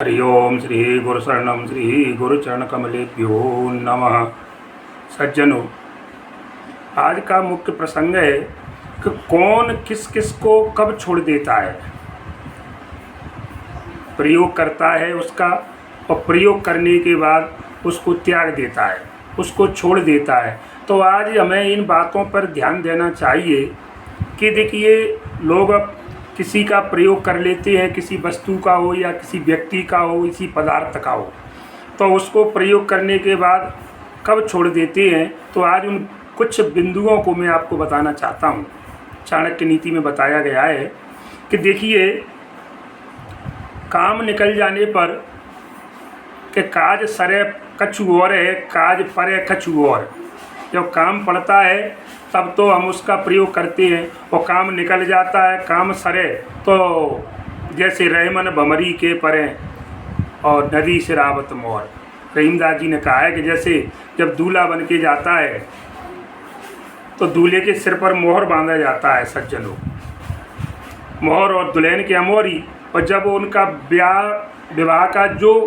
हरि ओम श्री गुरुशरणम श्री गुरुचरण कमलेभ्यो नमः। सज्जनों, आज का मुख्य प्रसंग है कि कौन किस किस को कब छोड़ देता है। प्रयोग करता है उसका और प्रयोग करने के बाद उसको त्याग देता है, उसको छोड़ देता है। तो आज हमें इन बातों पर ध्यान देना चाहिए कि देखिए, लोग अब किसी का प्रयोग कर लेते हैं, किसी वस्तु का हो या किसी व्यक्ति का हो, किसी पदार्थ का हो, तो उसको प्रयोग करने के बाद कब छोड़ देते हैं। तो आज उन कुछ बिंदुओं को मैं आपको बताना चाहता हूँ। चाणक्य नीति में बताया गया है कि देखिए, काम निकल जाने पर कि काज सरे कछु और है, काज परे कछु और। जब काम पड़ता है तब तो हम उसका प्रयोग करते हैं और काम निकल जाता है, काम सरे तो जैसे रहमन भमरी के परे और नदी सिरावत मोर। रहीमदास जी ने कहा है कि जैसे जब दूल्हा बन के जाता है तो दूल्हे के सिर पर मोहर बांधा जाता है सज्जनों, मोहर और दुल्हन की अमोरी। और जब उनका विवाह का जो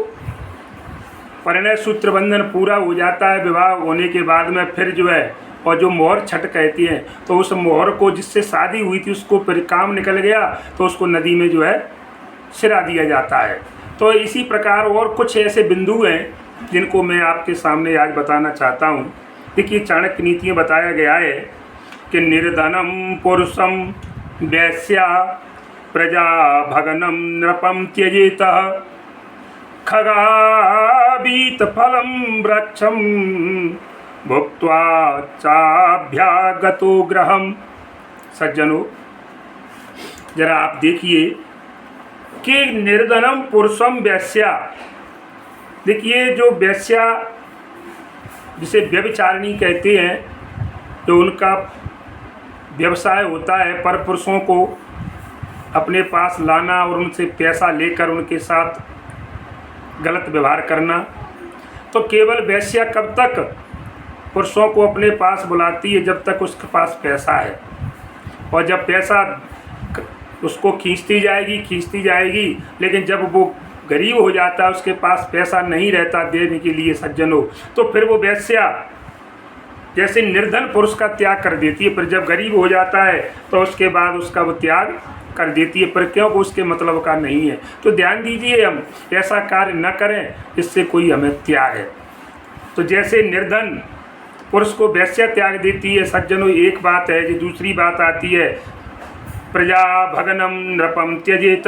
परिणय सूत्र बंधन पूरा हो जाता है, विवाह होने के बाद में फिर जो है, और जो मोहर छठ कहती हैं, तो उस मोहर को जिससे शादी हुई थी उसको फिर काम निकल गया तो उसको नदी में जो है सिरा दिया जाता है। तो इसी प्रकार और कुछ ऐसे बिंदु हैं जिनको मैं आपके सामने आज बताना चाहता हूँ। देखिए, चाणक्य नीति में बताया गया है कि निर्धनम पुरुषम वैश्या प्रजा भगनम नृपम त्यजेतः खगाबीत फलम वृक्षम भुक्त्वा चाभ्यागतो ग्रहम। सज्जनों, जरा आप देखिए कि निर्धनम पुरुषम वैश्या। देखिए, जो वैश्या जिसे व्यभिचारिणी कहते हैं, जो उनका व्यवसाय होता है पर पुरुषों को अपने पास लाना और उनसे पैसा लेकर उनके साथ गलत व्यवहार करना, तो केवल वैश्या कब तक पुरुषों को अपने पास बुलाती है जब तक उसके पास पैसा है। और जब पैसा उसको खींचती जाएगी, लेकिन जब वो गरीब हो जाता है, उसके पास पैसा नहीं रहता देने के लिए सज्जनों, तो फिर वो वैश्या जैसे निर्धन पुरुष का त्याग कर देती है। फिर जब गरीब हो जाता है तो उसके बाद उसका वो त्याग कर देती है, पर क्योंकि उसके मतलब का नहीं है। तो ध्यान दीजिए, हम ऐसा कार्य न करें जिससे कोई हमें त्याग है। तो जैसे निर्धन पुरुष को वैश्या त्याग देती है सज्जनों, एक बात है। जो दूसरी बात आती है, प्रजा भगनम नृपम त्यजेत।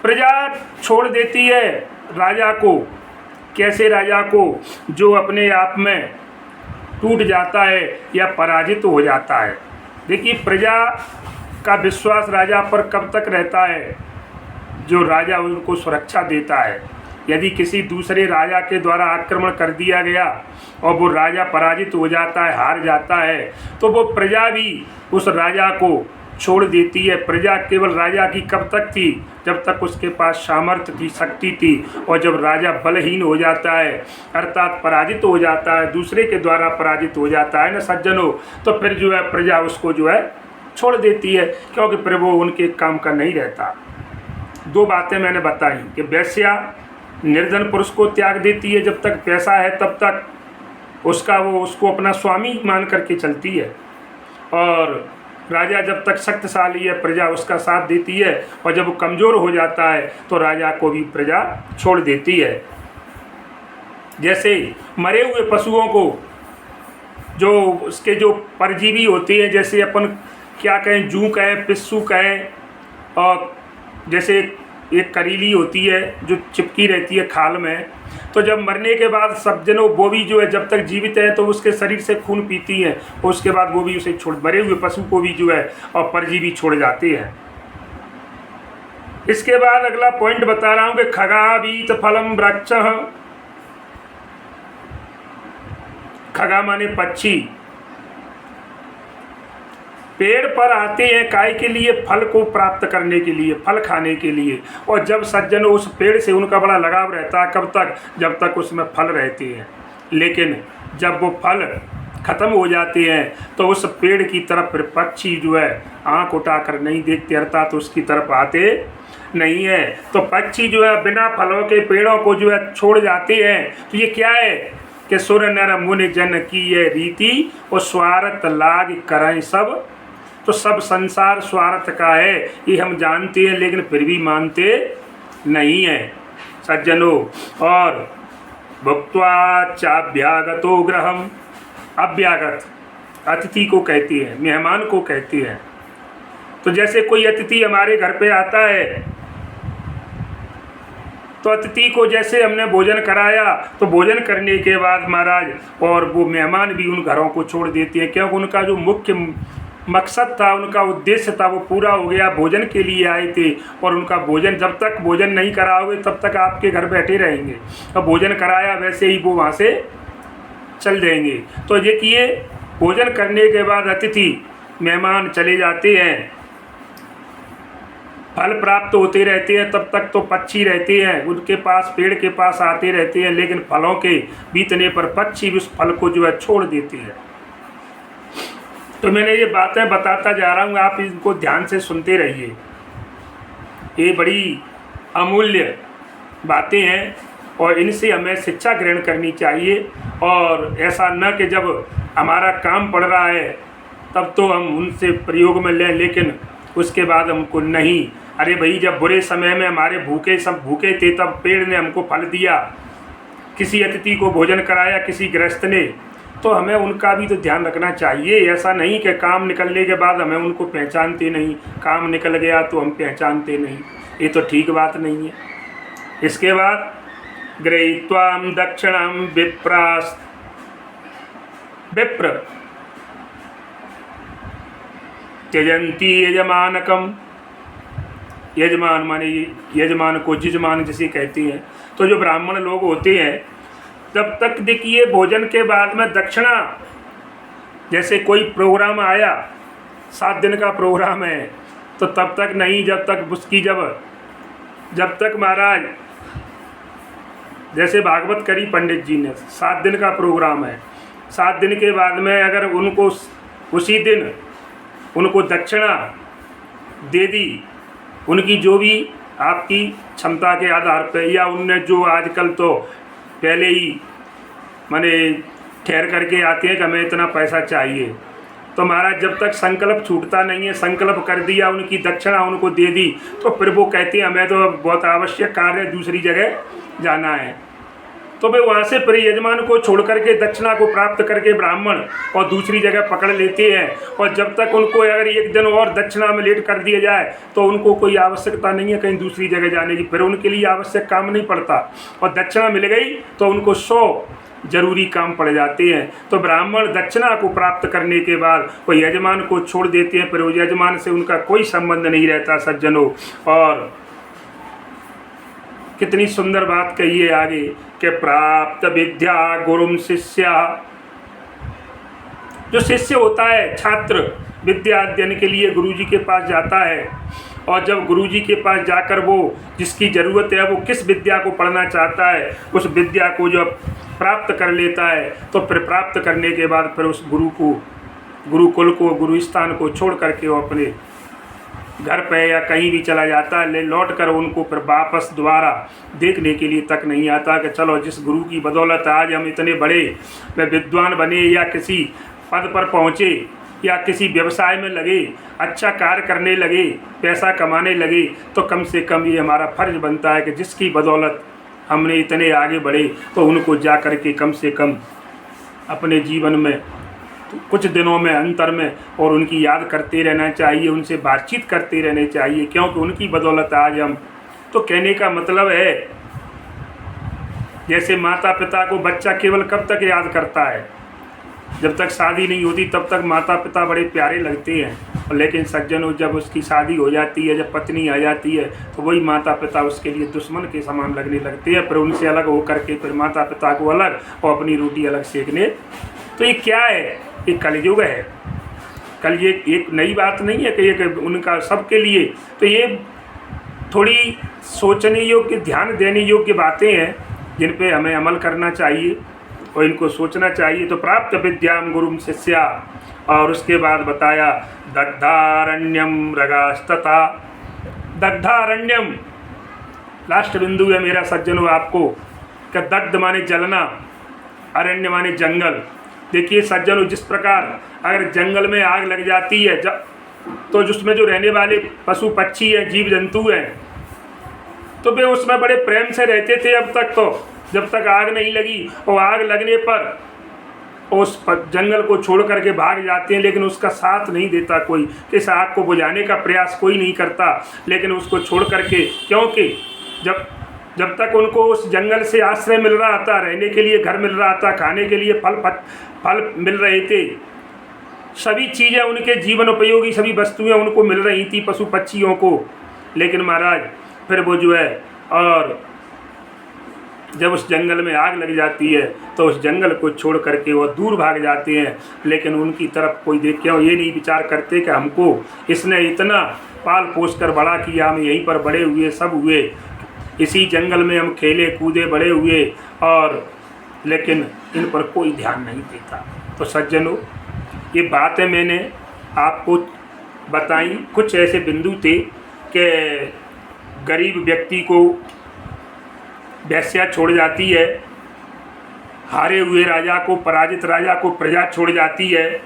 प्रजा छोड़ देती है राजा को। कैसे राजा को? जो अपने आप में टूट जाता है या पराजित हो जाता है। देखिए, प्रजा का विश्वास राजा पर कब तक रहता है? जो राजा उनको सुरक्षा देता है। यदि किसी दूसरे राजा के द्वारा आक्रमण कर दिया गया और वो राजा पराजित हो जाता है, हार जाता है, तो वो प्रजा भी उस राजा को छोड़ देती है। प्रजा केवल राजा की कब तक थी? जब तक उसके पास सामर्थ्य थी, शक्ति थी। और जब राजा बलहीन हो जाता है, अर्थात पराजित हो जाता है, दूसरे के द्वारा पराजित हो जाता है ना सज्जनों, तो फिर जो है प्रजा उसको जो है छोड़ देती है, क्योंकि फिर वो उनके काम का नहीं रहता। दो बातें मैंने बताई कि वैश्या निर्धन पुरुष को त्याग देती है, जब तक पैसा है तब तक उसको अपना स्वामी मान करके चलती है। और राजा जब तक शक्तिशाली है, प्रजा उसका साथ देती है। और जब वो कमज़ोर हो जाता है तो राजा को भी प्रजा छोड़ देती है। जैसे मरे हुए पशुओं को, जो उसके जो परजीवी होते हैं, जैसे अपन क्या कहें, जूं कहें, पिस्सू कहें, और जैसे एक करीली होती है जो चिपकी रहती है खाल में, तो जब मरने के बाद सज्जनों वो भी जो है जब तक जीवित है तो उसके शरीर से खून पीती है, और उसके बाद वो भी उसे छोड़, मरे हुए पशु को भी जो है और परजीवी छोड़ जाते हैं। इसके बाद अगला पॉइंट बता रहा हूँ कि खगाबीत फलम वृक्ष। खगा माने पक्षी। पेड़ पर आते हैं काय के लिए? फल को प्राप्त करने के लिए, फल खाने के लिए। और जब सज्जनों उस पेड़ से उनका बड़ा लगाव रहता है, कब तक? जब तक उसमें फल रहते हैं। लेकिन जब वो फल ख़त्म हो जाते हैं तो उस पेड़ की तरफ फिर पक्षी जो है आँख उठाकर नहीं देखते, अर्थात तो उसकी तरफ आते नहीं है। तो पक्षी जो है बिना फलों के पेड़ों को जो है छोड़ जाते हैं। तो ये क्या है कि सुर नर मुनि जन की ये रीति और स्वार्थ लाग करें सब। तो सब संसार स्वार्थ का है ये हम जानते हैं, लेकिन फिर भी मानते नहीं है सज्जनों। और भुक्त्वा चाभ्यागतो गृहम, अभ्यागत अतिथि को कहती है, मेहमान को कहती है। तो जैसे कोई अतिथि हमारे घर पे आता है तो अतिथि को जैसे हमने भोजन कराया, तो भोजन करने के बाद महाराज और वो मेहमान भी उन घरों को छोड़ देते हैं, क्योंकि उनका जो मुख्य मकसद था, उनका उद्देश्य था, वो पूरा हो गया। भोजन के लिए आए थे और उनका भोजन, जब तक भोजन नहीं कराओगे तब तक आपके घर बैठे रहेंगे। अब भोजन कराया वैसे ही वो वहाँ से चल जाएंगे। तो देखिए भोजन करने के बाद अतिथि मेहमान चले जाते हैं, फल प्राप्त होते रहते हैं, तब तक तो पक्षी रहते हैं उनके पास, पेड़ के पास आते रहते हैं, लेकिन फलों के बीतने पर पक्षी भी उस फल को जो है छोड़ देते हैं। तो मैंने ये बातें बताता जा रहा हूँ, आप इनको ध्यान से सुनते रहिए। ये बड़ी अमूल्य बातें हैं और इनसे हमें शिक्षा ग्रहण करनी चाहिए। और ऐसा न कि जब हमारा काम पड़ रहा है तब तो हम उनसे प्रयोग में लें, लेकिन उसके बाद हमको नहीं। अरे भाई, जब बुरे समय में हमारे सब भूखे थे तब पेड़ ने हमको फल दिया, किसी अतिथि को भोजन कराया, किसी गृहस्थ ने, तो हमें उनका भी तो ध्यान रखना चाहिए। ऐसा नहीं कि काम निकलने के बाद हमें उनको पहचानते नहीं, काम निकल गया तो हम पहचानते नहीं, ये तो ठीक बात नहीं है। इसके बाद गृहीत्वां दक्षिणं विप्र त्यजंती यजमानकम, यजमान माने यजमान को जिजमान जिसे कहते हैं। तो जो ब्राह्मण लोग होते हैं, जब तक देखिए भोजन के बाद में दक्षिणा, जैसे कोई प्रोग्राम आया, 7 दिन का प्रोग्राम है, तो तब तक नहीं, जब तक उसकी जब तक महाराज, जैसे भागवत करी पंडित जी ने, 7 दिन का प्रोग्राम है, 7 दिन के बाद में अगर उनको उसी दिन उनको दक्षिणा दे दी, उनकी जो भी आपकी क्षमता के आधार पर, या उनने जो आजकल तो पहले ही माने ठहर करके आते हैं कि हमें इतना पैसा चाहिए, तो महाराज जब तक संकल्प छूटता नहीं है, संकल्प कर दिया, उनकी दक्षिणा उनको दे दी, तो फिर वो कहते हैं हमें तो बहुत आवश्यक कार्य है, दूसरी जगह जाना है। तो वे वहाँ से फिर यजमान को छोड़ करके दक्षिणा को प्राप्त करके ब्राह्मण और दूसरी जगह पकड़ लेते हैं। और जब तक उनको अगर 1 दिन और दक्षिणा में लेट कर दिया जाए तो उनको कोई आवश्यकता नहीं है कहीं दूसरी जगह जाने की, फिर उनके लिए आवश्यक काम नहीं पड़ता। और दक्षिणा मिल गई तो उनको 100 जरूरी काम पड़ जाते हैं। तो ब्राह्मण दक्षिणा को प्राप्त करने के बाद वो यजमान को छोड़ देते हैं, फिर वो यजमान से उनका कोई संबंध नहीं रहता सज्जनों। और कितनी सुंदर बात कही है आगे कि प्राप्त विद्या गुरुम शिष्या, जो शिष्य होता है, छात्र विद्या अध्ययन के लिए गुरुजी के पास जाता है, और जब गुरुजी के पास जाकर वो जिसकी ज़रूरत है, वो किस विद्या को पढ़ना चाहता है, उस विद्या को जब प्राप्त कर लेता है, तो फिर प्राप्त करने के बाद फिर उस गुरुकुल को, गुरु स्थान को छोड़ करके वो अपने घर पे या कहीं भी चला जाता है। लौट कर उनको फिर वापस दोबारा देखने के लिए तक नहीं आता कि चलो जिस गुरु की बदौलत आज हम इतने बड़े विद्वान बने, या किसी पद पर पहुँचे, या किसी व्यवसाय में लगे, अच्छा कार्य करने लगे, पैसा कमाने लगे, तो कम से कम ये हमारा फर्ज बनता है कि जिसकी बदौलत हमने इतने आगे बढ़े, तो उनको जा कर के कम से कम अपने जीवन में कुछ दिनों में अंतर में और उनकी याद करते रहना चाहिए, उनसे बातचीत करते रहने चाहिए, क्योंकि उनकी बदौलत आज हम। तो कहने का मतलब है, जैसे माता पिता को बच्चा केवल कब तक याद करता है, जब तक शादी नहीं होती तब तक माता पिता बड़े प्यारे लगते हैं, और लेकिन सज्जनों जब उसकी शादी हो जाती है, जब पत्नी आ जाती है, तो वही माता पिता उसके लिए दुश्मन के समान लगने लगते हैं। फिर उनसे अलग हो करके फिर माता पिता को अलग और अपनी रोटी अलग सेकने। तो ये क्या है? ये कलयुग है। कल ये एक नई बात नहीं है कि ये उनका सबके लिए। तो ये थोड़ी सोचने योग्य, ध्यान देने योग्य बातें हैं जिन पे हमें अमल करना चाहिए। और इनको सोचना चाहिए। तो प्राप्त विद्याम गुरुम शिष्या, और उसके बाद बताया दग्धारण्यम मृगास्तथा। दग्धारण्यम लास्ट बिंदु है मेरा सज्जनों आपको, कि दग्ध माने जलना, अरण्य माने जंगल। देखिए सज्जनों, जिस प्रकार अगर जंगल में आग लग जाती है तो जिसमें जो रहने वाले पशु पक्षी हैं, जीव जंतु हैं, तो वे उसमें बड़े प्रेम से रहते थे अब तक, तो जब तक आग नहीं लगी। और आग लगने पर उस जंगल को छोड़ करके भाग जाते हैं, लेकिन उसका साथ नहीं देता कोई, इस आग को बुझाने का प्रयास कोई नहीं करता, लेकिन उसको छोड़ करके, क्योंकि जब तक उनको उस जंगल से आश्रय मिल रहा था, रहने के लिए घर मिल रहा था, खाने के लिए फल मिल रहे थे, सभी चीज़ें उनके जीवन उपयोगी सभी वस्तुएं उनको मिल रही थी पशु पक्षियों को। लेकिन महाराज फिर वो जो है, और जब उस जंगल में आग लग जाती है तो उस जंगल को छोड़ करके वो दूर भाग जाते हैं, लेकिन उनकी तरफ कोई देख के ये नहीं विचार करते कि हमको इसने इतना पाल पोस कर बड़ा किया, हम यहीं पर बड़े हुए, सब हुए इसी जंगल में, हम खेले कूदे बड़े हुए, और लेकिन इन पर कोई ध्यान नहीं देता। तो सज्जनों, ये बातें मैंने आपको बताई, कुछ ऐसे बिंदु थे कि गरीब व्यक्ति को वेश्या छोड़ जाती है, हारे हुए राजा को, पराजित राजा को प्रजा छोड़ जाती है,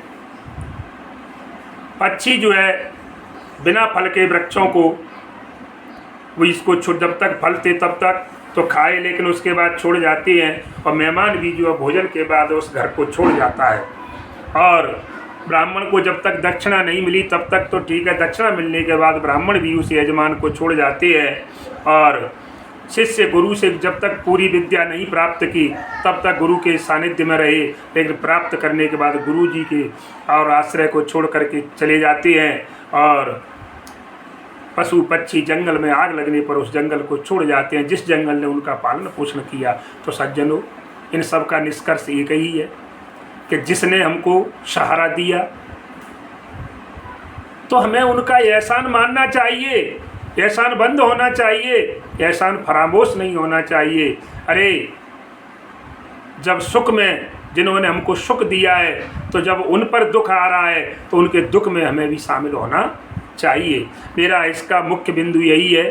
पक्षी जो है बिना फल के वृक्षों को वो इसको जब तक फल थे तब तक तो खाए, लेकिन उसके बाद छोड़ जाते हैं। और मेहमान भी जो है भोजन के बाद उस घर को छोड़ जाता है। और ब्राह्मण को जब तक दक्षिणा नहीं मिली तब तक तो ठीक है, दक्षिणा मिलने के बाद ब्राह्मण भी उस यजमान को छोड़ जाते हैं। और शिष्य गुरु से जब तक पूरी विद्या नहीं प्राप्त की तब तक गुरु के सानिध्य में रहे, लेकिन प्राप्त करने के बाद गुरु जी के और आश्रय को छोड़ करके चले जाते हैं। और पशु पक्षी जंगल में आग लगने पर उस जंगल को छोड़ जाते हैं, जिस जंगल ने उनका पालन पोषण किया। तो सज्जनों, इन सब का निष्कर्ष एक ही है कि जिसने हमको सहारा दिया तो हमें उनका एहसान मानना चाहिए, एहसान बंद होना चाहिए, एहसान फरामोश नहीं होना चाहिए। अरे जब सुख में जिन्होंने हमको सुख दिया है, तो जब उन पर दुख आ रहा है तो उनके दुख में हमें भी शामिल होना चाहिए। मेरा इसका मुख्य बिंदु यही है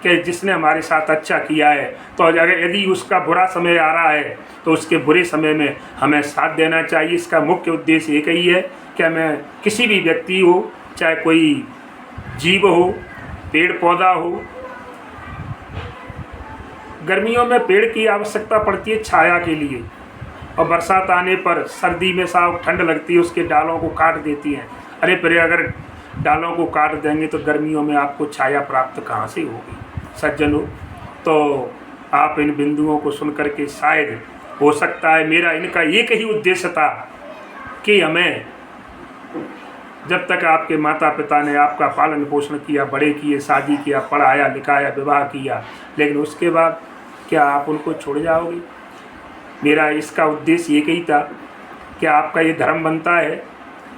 कि जिसने हमारे साथ अच्छा किया है, तो अगर यदि उसका बुरा समय आ रहा है तो उसके बुरे समय में हमें साथ देना चाहिए। इसका मुख्य उद्देश्य एक ही है कि हमें किसी भी व्यक्ति हो, चाहे कोई जीव हो, पेड़ पौधा हो, गर्मियों में पेड़ की आवश्यकता पड़ती है छाया के लिए, और बरसात आने पर सर्दी में साफ ठंड लगती है, उसके डालों को काट देती हैं। अरे पर अगर डालों को काट देंगे तो गर्मियों में आपको छाया प्राप्त कहाँ से होगी। सज्जनों, तो आप इन बिंदुओं को सुन करके शायद हो सकता है मेरा इनका एक ही उद्देश्य था कि हमें जब तक आपके माता पिता ने आपका पालन पोषण किया, बड़े किए, शादी किया, पढ़ाया लिखाया, विवाह किया, लेकिन उसके बाद क्या आप उनको छोड़ जाओगे? मेरा इसका उद्देश्य एक ही था कि आपका ये धर्म बनता है।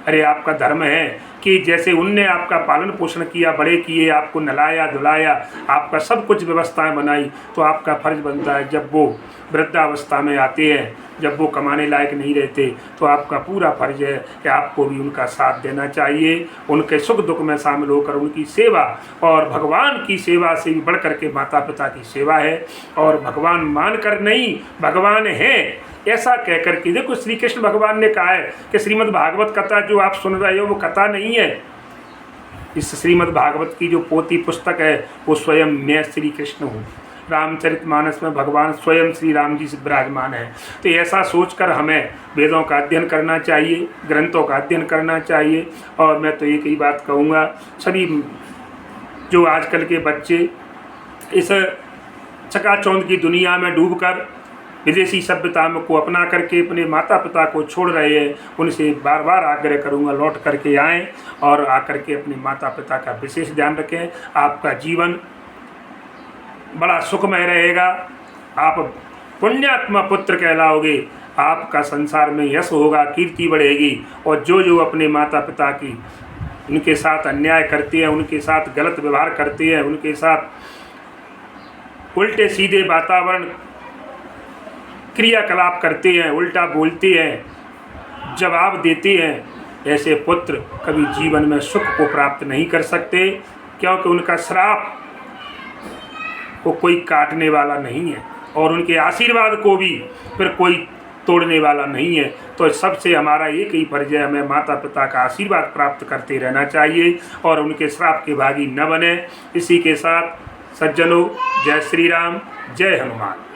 अरे आपका धर्म है कि जैसे उनने आपका पालन पोषण किया, बड़े किए, आपको नहलाया धुलाया, आपका सब कुछ व्यवस्थाएं बनाई, तो आपका फर्ज बनता है जब वो वृद्धावस्था में आते हैं, जब वो कमाने लायक नहीं रहते, तो आपका पूरा फर्ज है कि आपको भी उनका साथ देना चाहिए, उनके सुख दुख में शामिल होकर उनकी सेवा, और भगवान की सेवा से भी बढ़ करके माता पिता की सेवा है। और भगवान मान कर नहीं, भगवान है ऐसा कह कर के, देखो श्री कृष्ण भगवान ने कहा है कि श्रीमद् भागवत कथा जो आप सुन रहे हो वो कथा नहीं है। इस श्रीमद् भागवत की जो पोथी पुस्तक है वो स्वयं मैं श्री कृष्ण हूँ। रामचरितमानस में भगवान स्वयं श्री राम जी से विराजमान है। तो ऐसा सोचकर हमें वेदों का अध्ययन करना चाहिए, ग्रंथों का अध्ययन करना चाहिए। और मैं तो एक ही बात कहूँगा, सभी जो आजकल के बच्चे इस चकाचौंध की दुनिया में डूबकर विदेशी सभ्यता को अपना करके अपने माता पिता को छोड़ रहे हैं, उनसे बार बार आग्रह करूंगा लौट करके आएँ और आकर के अपने माता पिता का विशेष ध्यान रखें। आपका जीवन बड़ा सुखमय रहेगा, आप पुण्यात्मा पुत्र कहलाओगे, आपका संसार में यश होगा, कीर्ति बढ़ेगी। और जो अपने माता पिता की उनके साथ अन्याय करते हैं, उनके साथ गलत व्यवहार करते हैं, उनके साथ उल्टे सीधे वातावरण क्रियाकलाप करते हैं, उल्टा बोलते हैं, जवाब देते हैं, ऐसे पुत्र कभी जीवन में सुख को प्राप्त नहीं कर सकते, क्योंकि उनका श्राप को कोई काटने वाला नहीं है और उनके आशीर्वाद को भी फिर कोई तोड़ने वाला नहीं है। तो सबसे हमारा एक ही फर्ज है, हमें माता पिता का आशीर्वाद प्राप्त करते रहना चाहिए और उनके श्राप के भागी न बने। इसी के साथ सज्जनों, जय श्री राम, जय हनुमान।